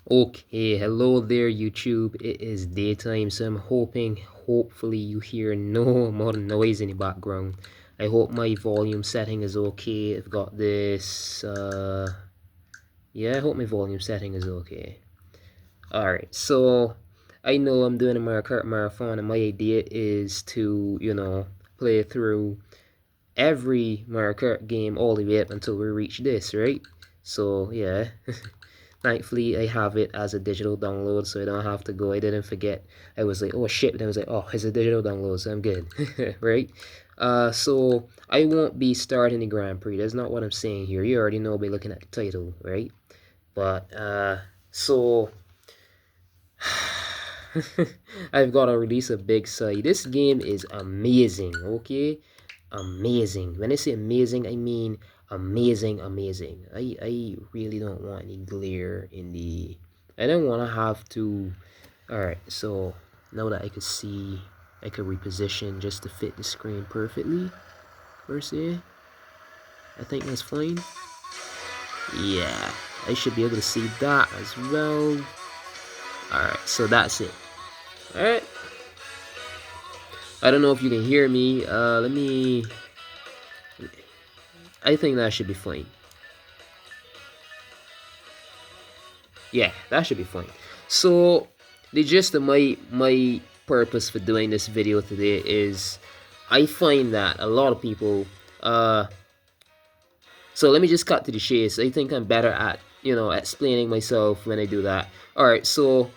Okay, hello there YouTube. It is daytime, so I'm hopefully you hear no more noise in the background. I hope my volume setting is okay. I've got this, yeah, I hope my volume setting is okay. Alright, so I know I'm doing a Mario Kart marathon, and my idea is to, play through every Mario Kart game all the way up until we reach this, right? So, yeah. Thankfully, I have it as a digital download, so I don't have to go. I didn't forget. I was like, oh shit, and I was like, oh, it's a digital download, so I'm good, right? So I won't be starting the Grand Prix. That's not what I'm saying here. You already know by looking at the title, right? But so I've got to release a big side. This game is amazing, okay? Amazing. When I say amazing, I mean amazing. I really don't want any glare in the... I don't want to have to... Alright, so now that I could see, I could reposition just to fit the screen perfectly, per se. I think that's fine. Yeah, I should be able to see that as well. Alright, so that's it. Alright. I don't know if you can hear me. Let me... I think that should be fine. Yeah, that should be fine. So the gist of my purpose for doing this video today is I find that a lot of people so let me just cut to the chase. I think I'm better at explaining myself when I do that. Alright, so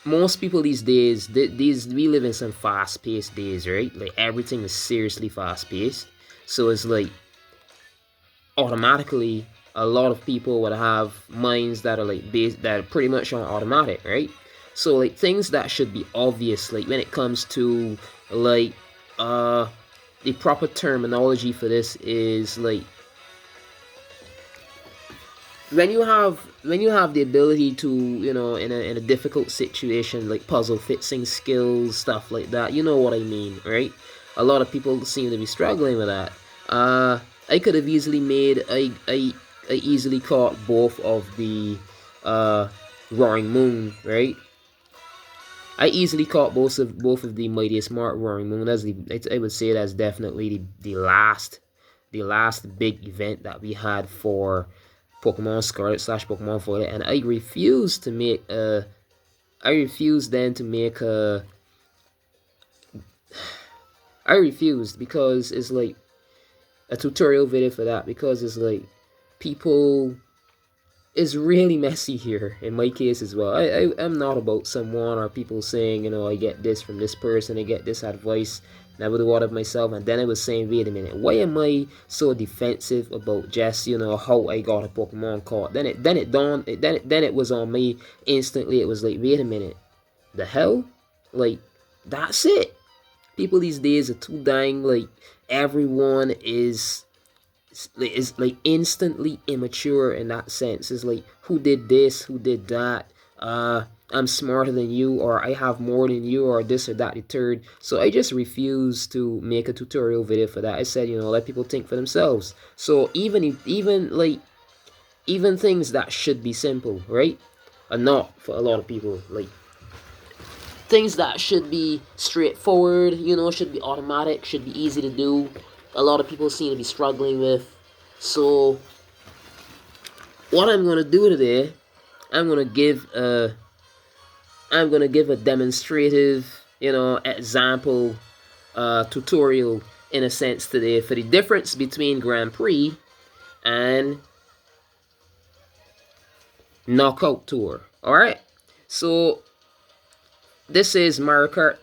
most people these days, we live in some fast-paced days, right? Like everything is seriously fast-paced. So it's like automatically a lot of people would have minds that are like based that are pretty much on automatic, right? So like things that should be obvious, like when it comes to like the proper terminology for this is like when you have the ability to, in a difficult situation, like puzzle fixing skills, stuff like that, you know what I mean, right? A lot of people seem to be struggling with that. I could have easily made I easily caught both of the Roaring Moon, right? I easily caught both of the Mightiest Mark Roaring Moon. I would say that's definitely the last big event that we had for Pokemon Scarlet / Pokemon Violet, and I refused to make a I refused then to make a I refused because it's like a tutorial video for that, because it's like people is really messy here in my case as well. I'm not about someone or people saying, I get this from this person, I get this advice, and I would do all of myself. And then I was saying, wait a minute, why am I so defensive about just, how I got a Pokemon card? Then it was on me instantly. It was like, wait a minute, the hell? Like, that's it. People these days are too dying. Like, everyone is like instantly immature in that sense. It's like, who did this, who did that, I'm smarter than you, or I have more than you, or this or that, the third. So I just refused to make a tutorial video for that. I said, let people think for themselves. So even things that should be simple, right, are not for a lot of people. Like things that should be straightforward, should be automatic, should be easy to do, a lot of people seem to be struggling with. So what I'm gonna do today, I'm gonna give a demonstrative, example tutorial in a sense today for the difference between Grand Prix and Knockout Tour. Alright? So this is Mario Kart.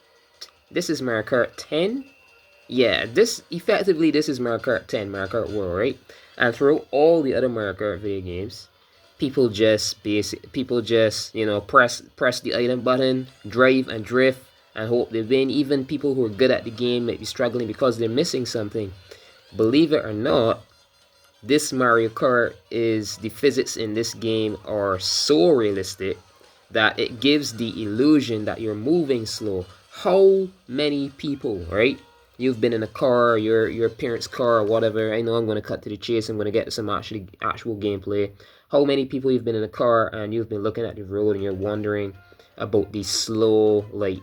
This is Mario Kart 10. Yeah, this is Mario Kart 10, Mario Kart World, right? And throughout all the other Mario Kart video games, people just press the item button, drive and drift, and hope they win. Even people who are good at the game might be struggling because they're missing something. Believe it or not, this Mario Kart the physics in this game are so realistic that it gives the illusion that you're moving slow. How many people, right? You've been in a car, your parents' car or whatever. I know I'm going to cut to the chase. I'm going to get some actual gameplay. how many people you've been in a car and you've been looking at the road and you're wondering about these slow, like,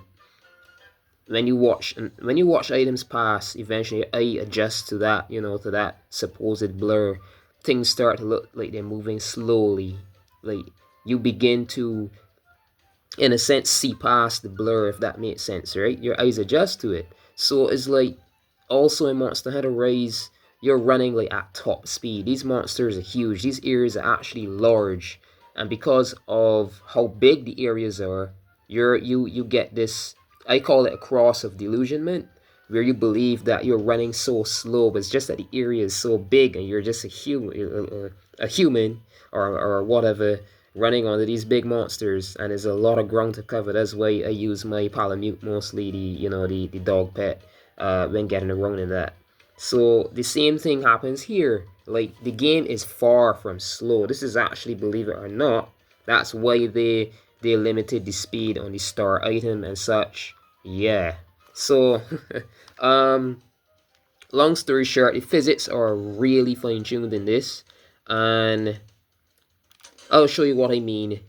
when you watch items pass, eventually your eye adjusts to that, to that supposed blur. Things start to look like they're moving slowly. Like, you begin to, in a sense, see past the blur, if that makes sense, right? Your eyes adjust to it. So it's like, also in Monster Hunter Rise, you're running like at top speed. These monsters are huge. These areas are actually large, and because of how big the areas are, you get this. I call it a cross of delusionment, where you believe that you're running so slow, but it's just that the area is so big, and you're just a human or whatever, running onto these big monsters, and there's a lot of ground to cover. That's why I use my Palamute, mostly the dog pet, when getting around in that. So the same thing happens here. Like, the game is far from slow. This is actually, believe it or not, that's why they limited the speed on the star item and such. Yeah. So long story short, the physics are really fine-tuned in this, and I'll show you what I mean.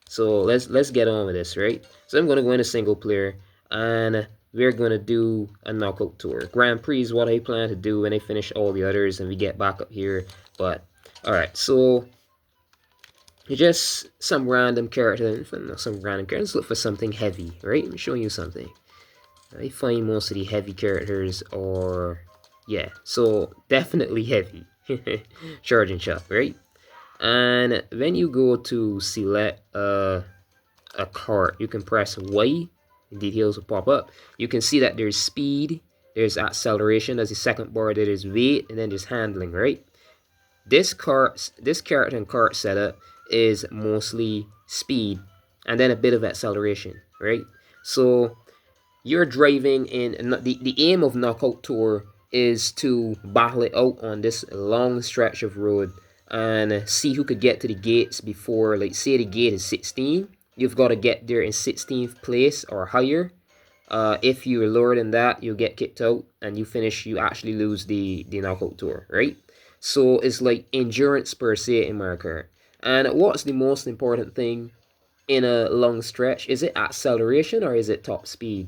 So let's get on with this, right? So I'm gonna go into single player, and we're gonna do a knockout tour. Grand Prix is what I plan to do when I finish all the others and we get back up here. But alright, so just some random character, not some random character. Let's look for something heavy, right? I'm showing you something. I find most of the heavy characters are, yeah, so definitely heavy. Charging shot, right? And when you go to select a cart, you can press Y, details will pop up. You can see that there's speed, there's acceleration, there's the second bar, there is weight, and then there's handling, right? This character and cart setup is mostly speed and then a bit of acceleration, right? So you're driving in, and the aim of Knockout Tour is to battle it out on this long stretch of road and see who could get to the gates before, like, say the gate is 16. You've got to get there in 16th place or higher. If you're lower than that, you'll get kicked out, and you actually lose the Knockout Tour, right? So it's like endurance per se in Mario Kart. And what's the most important thing in a long stretch? Is it acceleration or is it top speed?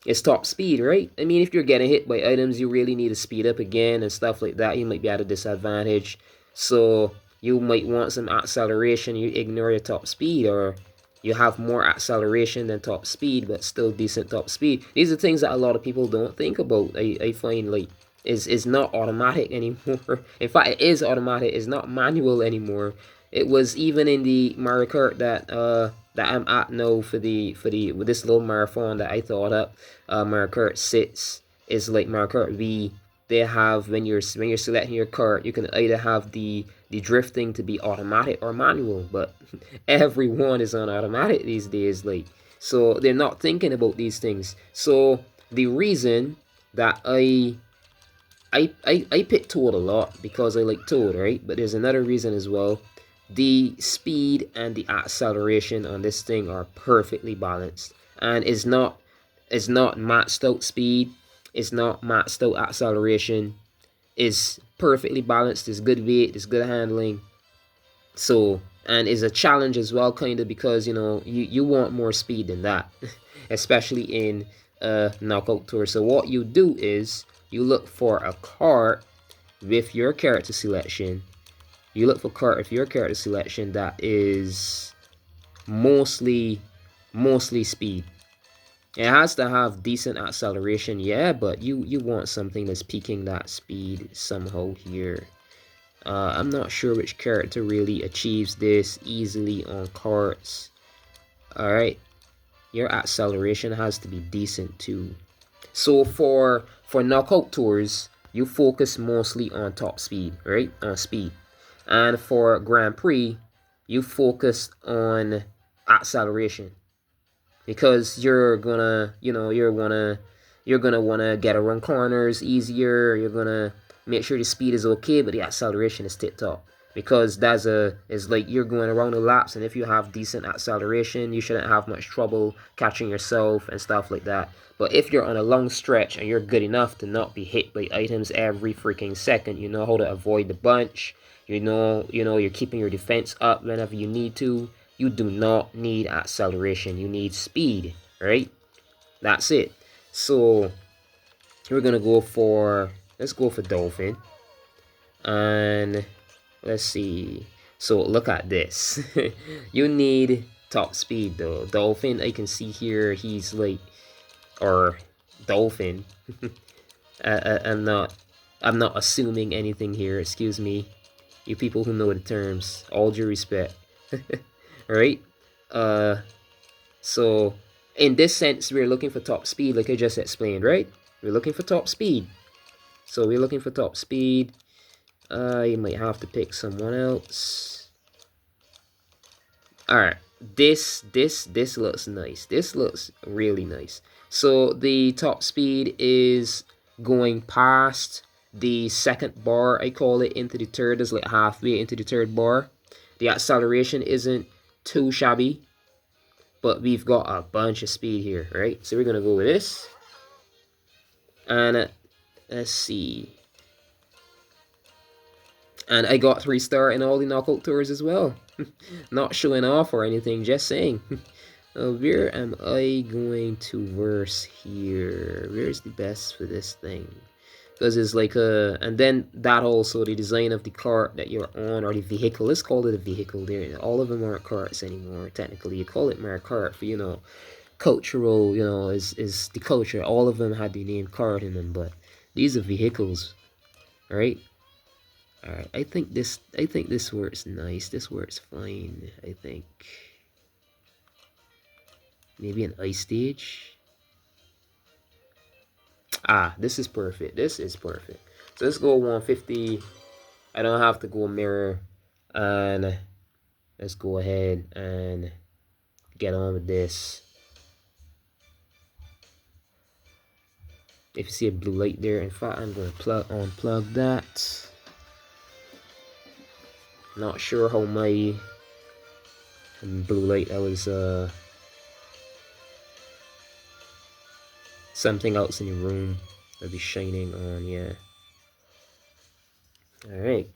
It's top speed, right? I mean, if you're getting hit by items, you really need to speed up again and stuff like that. You might be at a disadvantage. So you might want some acceleration. You ignore your top speed, or you have more acceleration than top speed, but still decent top speed. These are things that a lot of people don't think about. I find, like, is not automatic anymore. In fact, it is automatic. It's not manual anymore. It was even in the Mario Kart that I'm at now for with this little marathon that I thought up. Mario Kart 6 is like Mario Kart V. They have, when you're selecting your kart, you can either have the drifting to be automatic or manual, but everyone is on automatic these days, like, so they're not thinking about these things. So the reason that I pick Toad a lot because I like Toad, right? But there's another reason as well. The speed and the acceleration on this thing are perfectly balanced, and it's not maxed out speed, it's not maxed out acceleration. It's perfectly balanced. There's good weight, there's good handling. So, and it's a challenge as well, kind of, because you want more speed than that, especially in a knockout tour. So what you do is you look for a cart with your character selection. You look for cart with your character selection that is mostly speed. It has to have decent acceleration, yeah, but you want something that's peaking that speed somehow here. I'm not sure which character really achieves this easily on carts. Alright, your acceleration has to be decent too. So for knockout tours, you focus mostly on top speed, right? On speed. And for Grand Prix, you focus on acceleration, because you're gonna wanna get around corners easier. You're gonna make sure the speed is okay, but the acceleration is tip top, because it's like you're going around the laps, and if you have decent acceleration, you shouldn't have much trouble catching yourself and stuff like that. But if you're on a long stretch and you're good enough to not be hit by items every freaking second, you know how to avoid the bunch, you're keeping your defense up whenever you need to. You do not need acceleration. You need speed, right? That's it. So we're gonna go for, let's go for Dolphin. And let's see. So look at this. You need top speed though. Dolphin, I can see here, he's like, or Dolphin. I'm not assuming anything here. Excuse me, you people who know the terms. All due respect. Right? So in this sense, we're looking for top speed, like I just explained, right? We're looking for top speed. So we're looking for top speed. You might have to pick someone else. All right, this looks nice. This looks really nice. So the top speed is going past the second bar, I call it, into the third. Is like halfway into the third bar. The acceleration isn't too shabby, but we've got a bunch of speed here, right? So we're gonna go with this, and let's see. And I got 3-star in all the knockout tours as well. Not showing off or anything, just saying. Where am I going to verse here? Where's the best for this thing? Because it's like and then that also, the design of the cart that you're on, or the vehicle. Let's call it a vehicle there. All of them aren't carts anymore, technically. You call it more cart for, cultural, is the culture. All of them had the name cart in them, but these are vehicles, right? Alright, I think this works nice. This works fine, I think. Maybe an ice stage. Ah, this is perfect. This is perfect. So let's go 150. I don't have to go mirror. And let's go ahead and get on with this. If you see a blue light there, in fact, I'm going to unplug that. Not sure how my blue light, that was something else in your room that'll be shining on, yeah. Alright.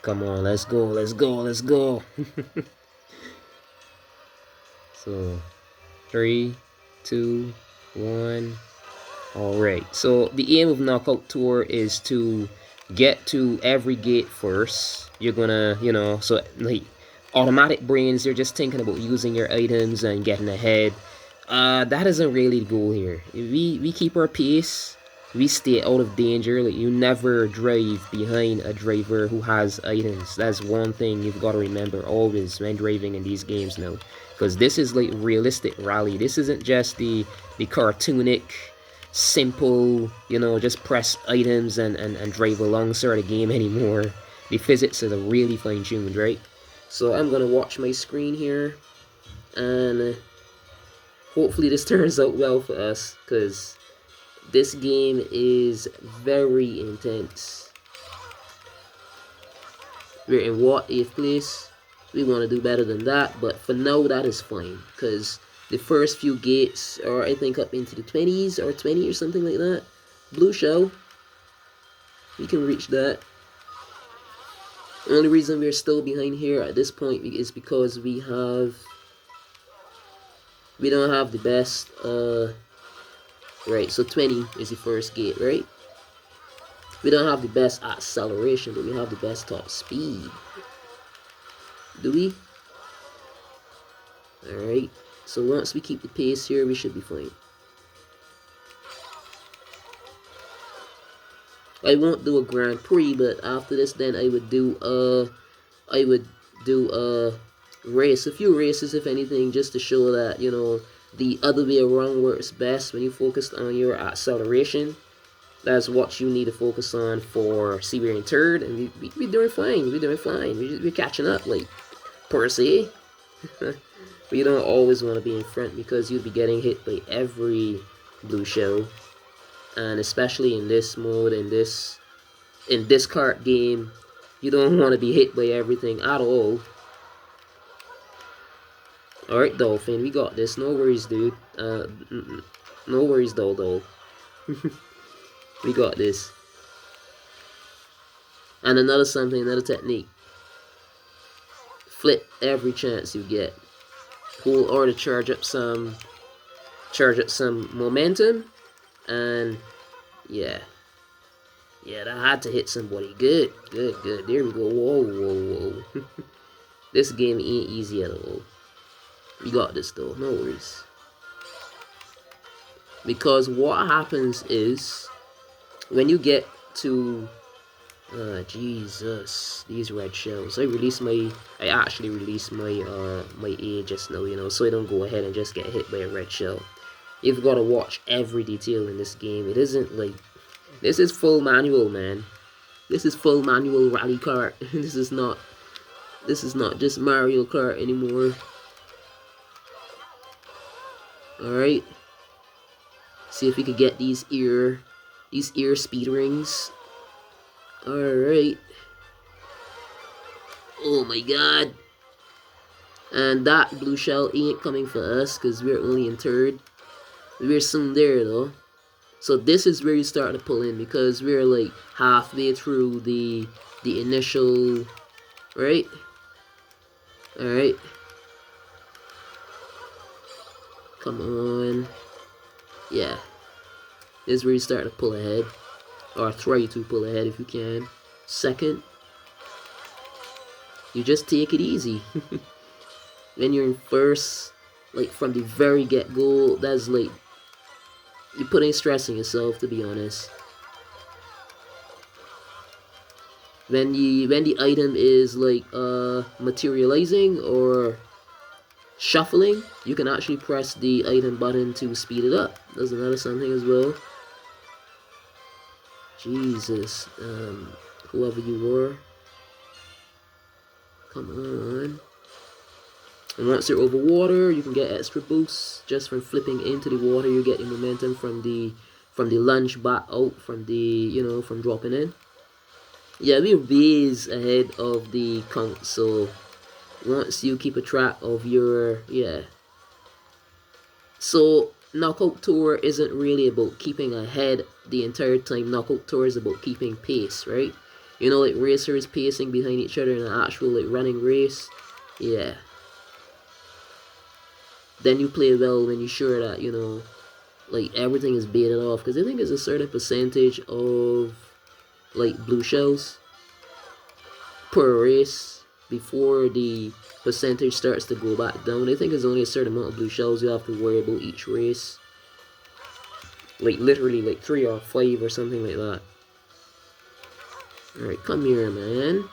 Come on, let's go, let's go, let's go. So 3, 2, 1. Alright, so the aim of Knockout Tour is to get to every gate first. You're gonna, so like automatic brains, you're just thinking about using your items and getting ahead. That isn't really the goal here. We keep our pace. We stay out of danger. Like, you never drive behind a driver who has items. That's one thing you've got to remember always when driving in these games now. Because this is like realistic rally. This isn't just the cartoonic, simple, just press items and drive along sort of game anymore. The physics are really fine-tuned, right? So I'm going to watch my screen here. And hopefully this turns out well for us, because this game is very intense. We're in what, 8th place? We want to do better than that, but for now that is fine, because the first few gates are, I think, up into the 20s or 20 or something like that. Blue shell. We can reach that. The only reason we're still behind here at this point is because we don't have the best, right, so 20 is the first gate, right? We don't have the best acceleration, but we have the best top speed. Do we? Alright, so once we keep the pace here, we should be fine. I won't do a Grand Prix, but after this, then I would do a race, a few races if anything, just to show that, the other way around works best. When you focus on your acceleration, that's what you need to focus on for. See, we're in third, and we're doing fine. We're doing fine. We're catching up, like, per se. But you don't always want to be in front, because you'll be getting hit by every blue shell. And especially in this mode, in this kart game, you don't want to be hit by everything at all. Alright, Dolphin, we got this. No worries, dude. No worries, Dol. We got this. And another technique. Flip every chance you get. Hold or to charge up some momentum, and yeah, that had to hit somebody. Good. There we go. Whoa. This game ain't easy at all. We got this though, no worries. Because what happens is when you get to Jesus, these red shells. I actually released my my A just now, you know, so I don't go ahead and just get hit by a red shell. You've got to watch every detail in this game. It isn't like, this is full manual, man. This is full manual rally kart. This is not just Mario Kart anymore. Alright. See if we could get these ear speed rings. Alright. Oh my god. And that blue shell ain't coming for us because we're only in third. We're soon there though. So this is where you start to pull in because we're like halfway through the initial, right? Alright. Come on. Yeah. This is where you start to pull ahead. Or try to pull ahead if you can. Second. You just take it easy. When you're in first, like from the very get-go, that's like, you're putting stress on yourself, to be honest. When the item is like materializing or shuffling, you can actually press the item button to speed it up. That's another something as well. Jesus, whoever you were, come on. And once you're over water, you can get extra boosts just from flipping into the water. You get the momentum from the lunge back out from the, you know, from dropping in. Yeah, we're ways ahead of the count. So once you keep a track of your, yeah. So Knockout Tour isn't really about keeping ahead the entire time. Knockout Tour is about keeping pace, right? You know, like racers pacing behind each other in an actual like running race. Yeah. Then you play well when you're sure that, you know, like everything is baited off. Because I think there's a certain percentage of like blue shells per race before the percentage starts to go back down. I think there's only a certain amount of blue shells you have to worry about each race. Like literally like 3 or 5 or something like that. Alright, come here, man.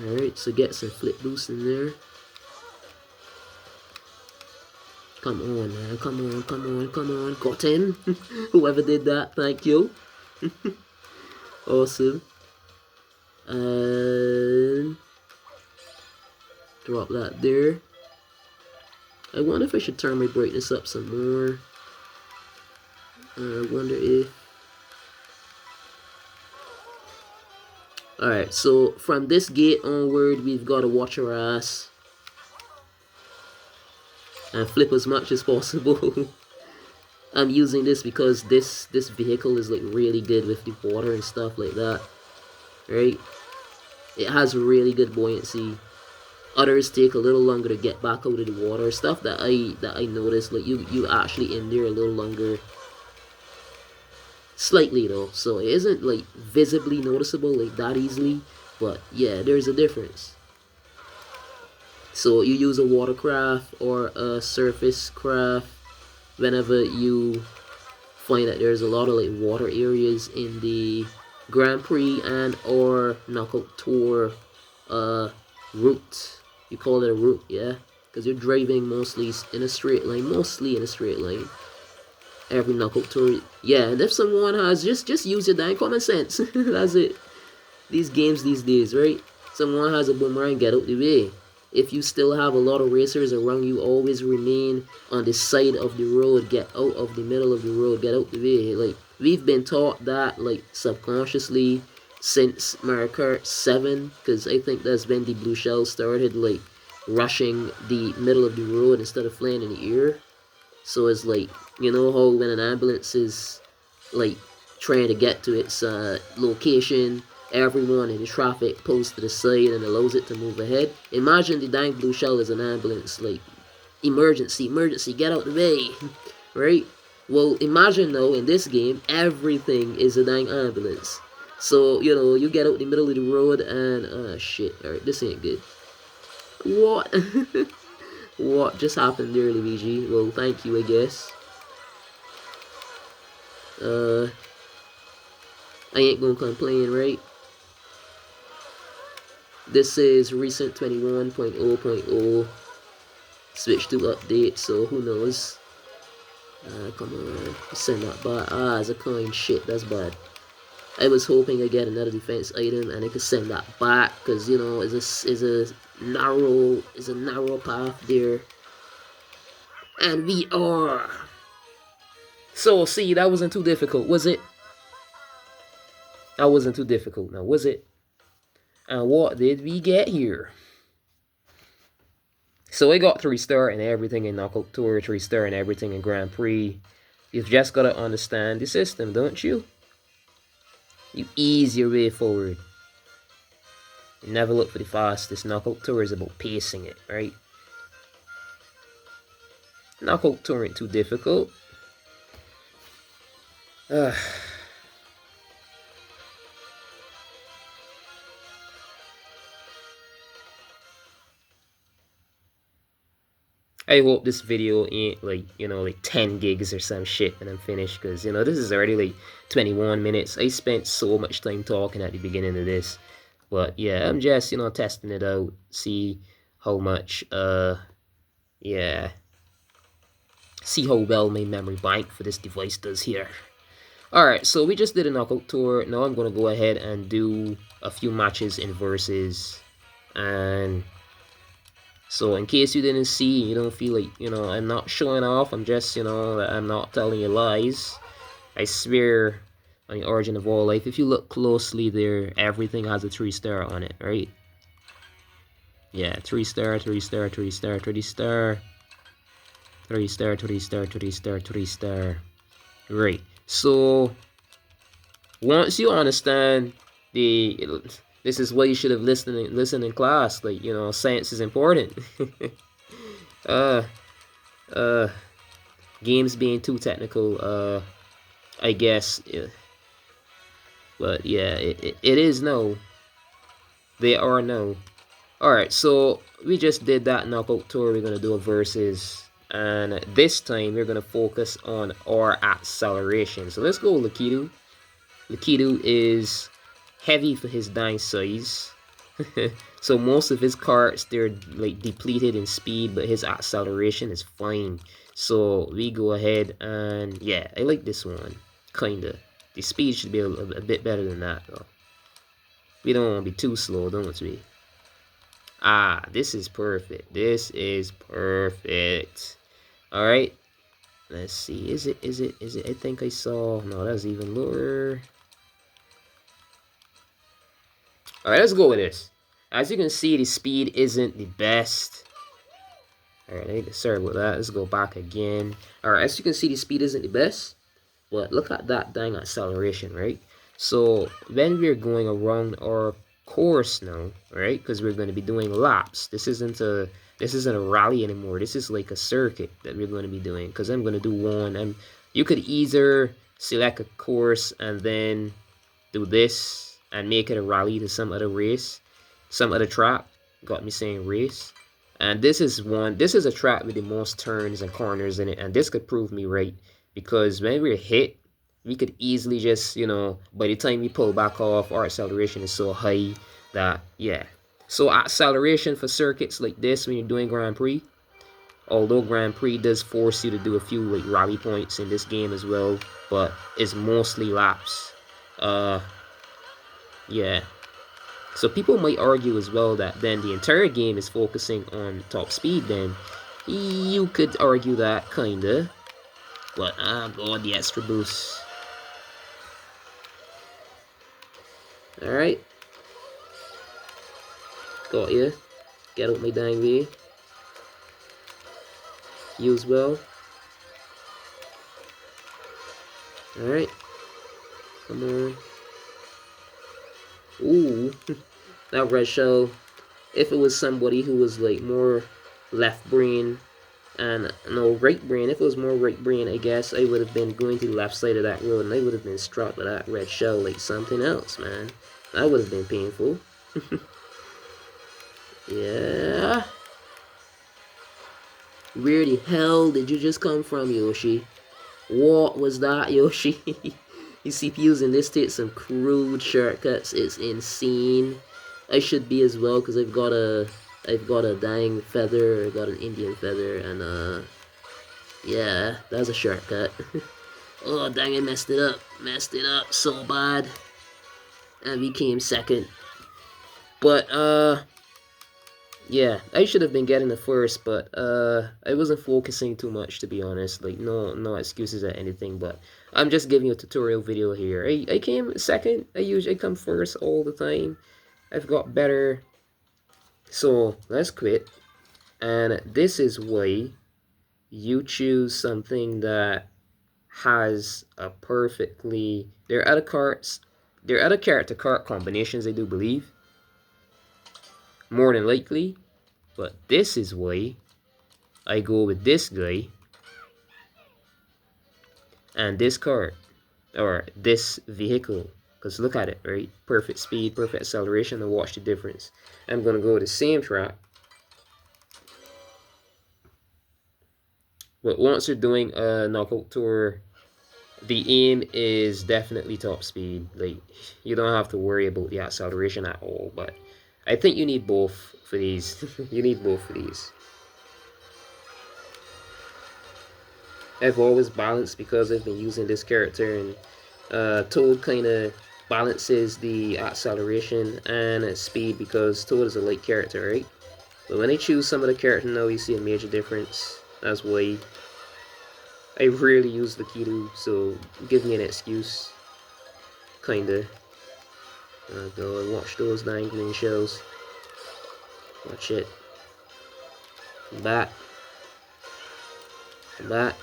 Alright, so get some flip boost in there. Come on, man. Come on. Got him. Whoever did that, thank you. Awesome. And drop that there. I wonder if I should turn my brightness up some more. I wonder if... Alright, so from this gate onward, we've got to watch our ass. And flip as much as possible. I'm using this because this vehicle is like really good with the water and stuff like that. Right? It has really good buoyancy. Others take a little longer to get back out of the water. Stuff that I noticed, like you actually in there a little longer. Slightly though, so it isn't like visibly noticeable like that easily, but yeah, there's a difference. So you use a watercraft or a surface craft whenever you find that there's a lot of like water areas in the Grand Prix and or Knockout Tour route. You call it a route, yeah? Because you're driving mostly in a straight line, Every Knockout Tour, yeah. And if someone has, just use your damn common sense. That's it. These games these days, right? Someone has a boomerang, get out the way. If you still have a lot of racers around you, always remain on the side of the road. Get out of the middle of the road. Get out the way. Like, we've been taught that, like, subconsciously. since Mario Kart 7, because I think that's when the blue shell started like rushing the middle of the road instead of flying in the air. So it's like, you know how when an ambulance is like trying to get to its location, everyone in the traffic pulls to the side and allows it to move ahead. Imagine the dang blue shell as an ambulance, like emergency, emergency, get out the way, right? Well, imagine now in this game, everything is a dang ambulance. So, you know, you get out the middle of the road and, shit, alright, this ain't good. What? What just happened there, Luigi? Well, thank you, I guess. I ain't gonna complain, right? This is recent 21.0.0 switch to update, so who knows? Come on, send that back. It's a coin. Shit, that's bad. I was hoping I get another defense item and I could send that back, cause you know it's a narrow path there, and we are. So see, that wasn't too difficult, was it? That wasn't too difficult, now was it? And what did we get here? So I got 3-star and everything in Knockout Tour, 3-star and everything in Grand Prix. You've just got to understand the system, don't you? You ease your way forward. You never look for the fastest. Knockout Tour is about pacing it, right? Knockout Tour ain't too difficult. I hope this video ain't like, you know, like 10 gigs or some shit when I'm finished, because, you know, this is already like 21 minutes. I spent so much time talking at the beginning of this. But yeah, I'm just, you know, testing it out, see how much, yeah, see how well my memory bank for this device does here. Alright, so we just did a knockout tour. Now I'm going to go ahead and do a few matches in versus, and so in case you didn't see, you don't feel like, you know, I'm not showing off, I'm just, you know, I'm not telling you lies. I swear on the origin of all life, if you look closely there, everything has a 3-star on it, right? Yeah, 3-star, 3-star, 3-star, 3-star, 3-star, 3-star, 3-star, 3-star. Right. So once you understand this is why you should have listened in class. Like, you know, science is important. Games being too technical, I guess. Yeah. But yeah, it is no. They are no. Alright, so we just did that knockout tour. We're gonna do a versus, and this time we're gonna focus on our acceleration. So let's go Lakitu. Lakitu is heavy for his dang size. So most of his cards, they're like depleted in speed, but his acceleration is fine. So we go ahead and yeah, I like this one. Kinda. The speed should be a bit better than that though. We don't want to be too slow, don't we? This is perfect. This is perfect. Alright. Let's see. Is it? I think I saw. No, that's even lower. Alright, let's go with this. As you can see, the speed isn't the best. Alright, sorry about that. Let's go back again. Alright, as you can see, the speed isn't the best. But look at that dang acceleration, right? So when we're going around our course now, right? Because we're going to be doing laps. This isn't a rally anymore. This is like a circuit that we're going to be doing. Because I'm going to do one, and you could either select a course and then do this and make it a rally to some other race, some other track. Got me saying race. And this is a track with the most turns and corners in it, and this could prove me right, because when we're hit, we could easily just, you know, by the time we pull back off, our acceleration is so high that, yeah. So acceleration for circuits like this when you're doing Grand Prix, although Grand Prix does force you to do a few like rally points in this game as well, but it's mostly laps. Yeah. So people might argue as well that then the entire game is focusing on top speed. Then you could argue that kinda, but I'm going the extra boost. Alright. Got you. Get out my dang way. You as well. Alright. Come on. Ooh. That red shell. If it was somebody who was like more left brain and no right brain, if it was more right brain, I guess I would have been going to the left side of that road and I would have been struck by that red shell like something else, man. That would have been painful. Yeah. Where the hell did you just come from, Yoshi? What was that, Yoshi? You see, using this takes some crude shortcuts. It's insane. I should be as well because I've got a dang feather. I got an Indian feather, and yeah, that's a shortcut. Oh dang! I messed it up. Messed it up so bad. And became second. But yeah, I should have been getting the first, but I wasn't focusing too much, to be honest. Like, no excuses or anything, but I'm just giving you a tutorial video here. I came second. I usually come first all the time. I've got better. So let's quit. And this is why you choose something that has a perfectly. There are other character card combinations, I do believe, more than likely. But this is why I go with this guy and this card, or this vehicle. Because look at it, right? Perfect speed, perfect acceleration, and watch the difference. I'm going to go with the same track. But once you're doing a knockout tour, the aim is definitely top speed. Like, you don't have to worry about the acceleration at all. But I think you need both for these. You need both for these. I've always balanced because I've been using this character, and Toad kind of balances the acceleration and speed because Toad is a light character, right? But when I choose some of the characters now, you see a major difference. That's why I rarely use the Kido, so give me an excuse. Kinda. Oh god, watch those dang green shells. Watch it. Come back. Come back.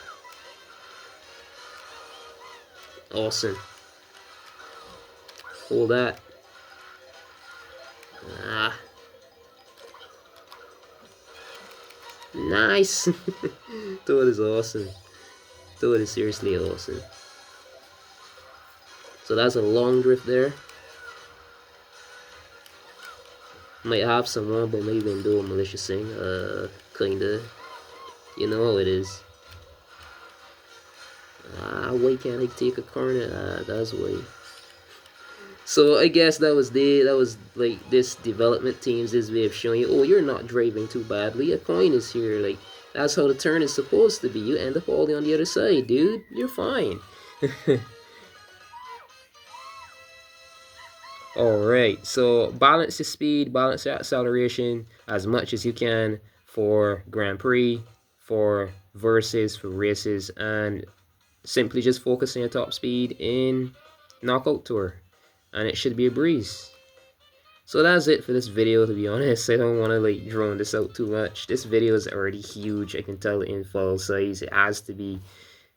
Awesome. Hold that. Ah. Nice. Toad is awesome. Toad is seriously awesome. So that's a long drift there. Might have someone, but maybe even do a malicious thing. Kinda. You know how it is. Why can't I take a corner? That's why. So I guess that was like this development team's way of showing you, oh, you're not driving too badly. A coin is here. Like, that's how the turn is supposed to be. You end up all on the other side, dude. You're fine. Alright, so balance your speed, balance your acceleration as much as you can for Grand Prix, for versus, for races, and simply just focus on your top speed in Knockout Tour, and it should be a breeze. So that's it for this video, to be honest. I don't want to like drone this out too much. This video is already huge. I can tell in file size. It has to be.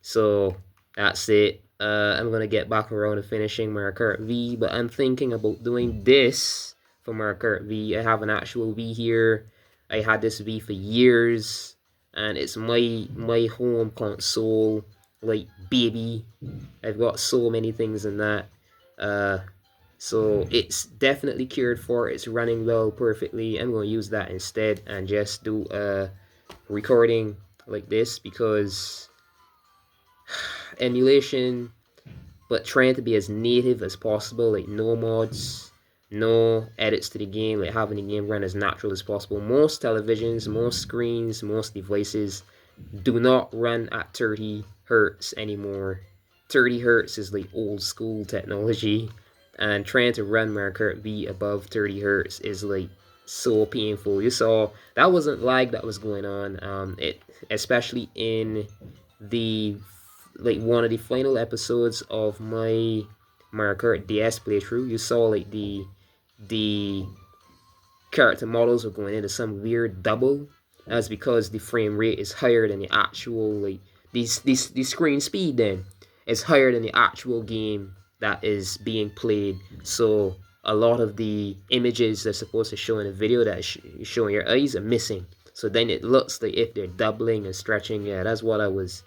So that's it. I'm going to get back around to finishing Mario Kart V, but I'm thinking about doing this for Mario Kart V. I have an actual V here. I had this V for years, and it's my home console, like, baby. I've got so many things in that. So it's definitely cured for. It's running well perfectly. I'm going to use that instead and just do a recording like this because emulation, but trying to be as native as possible, like no mods, no edits to the game, like having the game run as natural as possible. Most televisions, most screens, most devices do not run at 30 hertz anymore. 30 hertz is like old school technology, and trying to run Mario Kart V above 30 hertz is like so painful. You saw that wasn't lag that was going on. It especially in the like one of the final episodes of my Mario Kart DS playthrough, you saw like the character models were going into some weird double. That's because the frame rate is higher than the actual, like, the screen speed then is higher than the actual game that is being played. So a lot of the images they're supposed to show in a video that is showing your eyes are missing. So then it looks like if they're doubling and stretching. Yeah, that's what I was.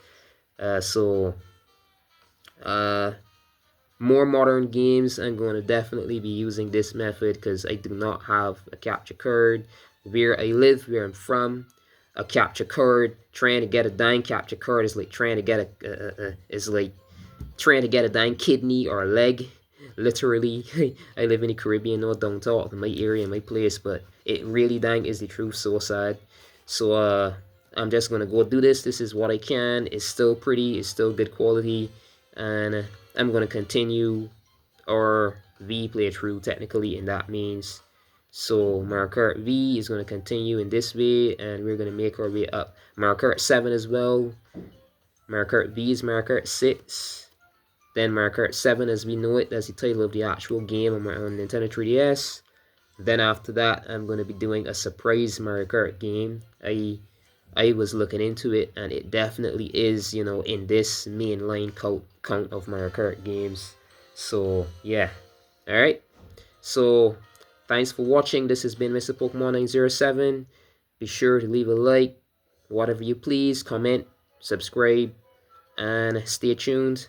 More modern games, I'm going to definitely be using this method because I do not have a capture card. Where I live, where I'm from, a capture card, trying to get a dying capture card is like trying to get a dying kidney or a leg. Literally, I live in the Caribbean, no, don't talk in my area, my place, but it really dying is the truth, so sad. So I'm just gonna go do this. This is what I can. It's still pretty, it's still good quality, and I'm going to continue our V playthrough technically, and that means so Mario Kart V is going to continue in this way, and we're going to make our way up. Mario Kart 7 as well. Mario Kart V is Mario Kart 6. Then Mario Kart 7 as we know it, that's the title of the actual game on Nintendo 3DS. Then after that, I'm going to be doing a surprise Mario Kart game. I was looking into it, and it definitely is, you know, in this mainline count of Mario Kart games. So yeah, all right. So thanks for watching. This has been Mr. Pokemon 907. Be sure to leave a like, whatever you please, comment, subscribe, and stay tuned.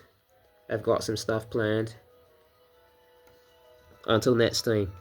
I've got some stuff planned. Until next time.